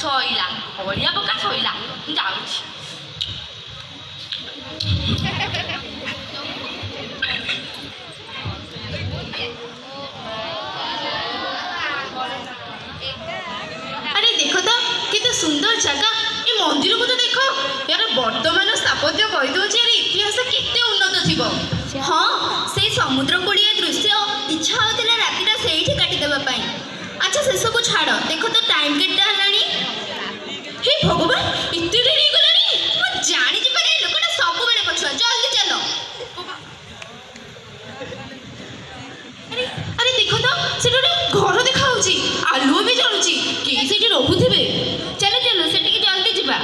ଶଇଲା ଅଳିଆ ପକା ଶଇଲା ମୁଁ ଯାଉଛି। আরে দেখো তো কেତେ ସୁନ୍ଦର ଜାଗା। ଏ ମନ୍ଦିରକୁ ତ ଦେଖ, ଏହାର ବର୍ତ୍ତମାନ ସ୍ଥାପତ୍ୟ କହିଦେଉଛି ଏହାର ଇତିହାସ କେତେ ଉନ୍ନତ ଥିବ। ହଁ, ସେଇ ସମୁଦ୍ର କୂଳିଆ ଦୃଶ୍ୟ ଇଚ୍ଛା ହେଉଥିଲା ରାତିଟା ସେଇଠି କାଟିଦେବା ପାଇଁ। ଆଚ୍ଛା ସେସବୁ ଛାଡ଼, ଦେଖ ତ ଟାଇମ୍ କେତେଟା ହେଲାଣି। ହେ ଭଗବାନ, ଏତେ ଡେରି ହେଇଗଲାଣି। ମୁଁ ଜାଣିଛି ପାରେ ଏ ଲୋକଟା ସବୁବେଳେ ପଛୁଆ। ଜଲ୍ଦି ଚାଲ। ଆରେ ଦେଖ ତ ସେଠି ଗୋଟେ ଘର ଦେଖାଯାଉଛି, ଆଲୁଅ ବି ଜଳୁଛି। କେହି ସେଠି ରହୁଥିବେ। ଚାଲ ଚାଲ ସେଠିକି ଜଲ୍ଦି ଯିବା।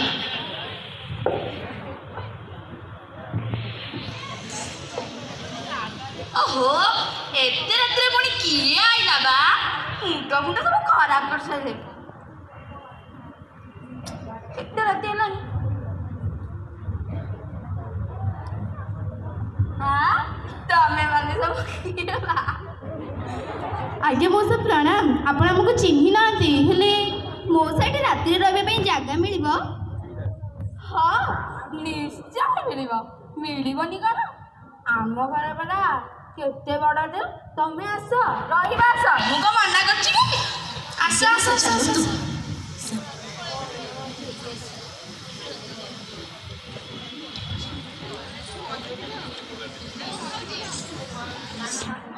ଓହୋ, ଏତେ ରାତିରେ ପୁଣି କିଏ ଆଇଲା ବା? ମୁଣ୍ଡ ସବୁ ଖରାପ କରିସାରିଲେ। ଏତେ ରାତି ହେଲାଣି। ତମେ ମାନେ ସବୁ କିଏ ବା? ଆଜ୍ଞା ମଉସା ପ୍ରଣାମ। ଆପଣ ଆମକୁ ଚିହ୍ନି ନାହାନ୍ତି, ହେଲେ ମଉସା ଏଠି ରାତିରେ ରହିବା ପାଇଁ ଜାଗା ମିଳିବ? ହଁ ନିଶ୍ଚୟ ମିଳିବ। ମିଳିବନି କଣ? ଆମ ଘର ପରା କେତେ ବଡ଼ ଯେ। ତମେ ଆସ, ରହିବା ଆସ। ମୁଁ କଣ ମନା କରୁଛି କି? ଆସ ଆସ ଆସ।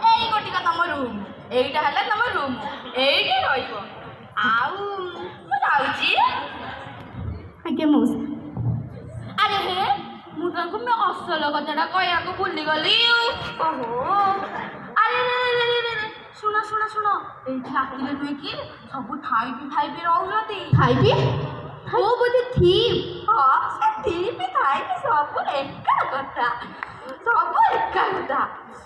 ଏଇ ଗୋଟିକ ତମ ରୁମ୍। ଏଇଟା ହେଲା ତମ ରୁମ୍। ଏଇଠି ରହିବ। ଆଉ ମୁଁ ଯାଉଛି। ଆଜ୍ଞା ମଉସା। ଆରେ ହେ, ମୁଁ ତାଙ୍କୁ ଅସଲ କଥାଟା କହିବାକୁ ଭୁଲିଗଲି। ଓହୋ, ଆରେ ଶୁଣ ଶୁଣ ଶୁଣ, ଏଇଠି ରାତିରେ ନୁହେଁ କି ସବୁ ଥାଇପି ରହୁଛନ୍ତି। ଖାଇବି? ଓ ବୋଧେ ଥିପ୍। ହଁ, ସେ ଥିପି ଥାଇପି ସବୁ ଏକା କଥା। ସବୁ ଏକା କଥା।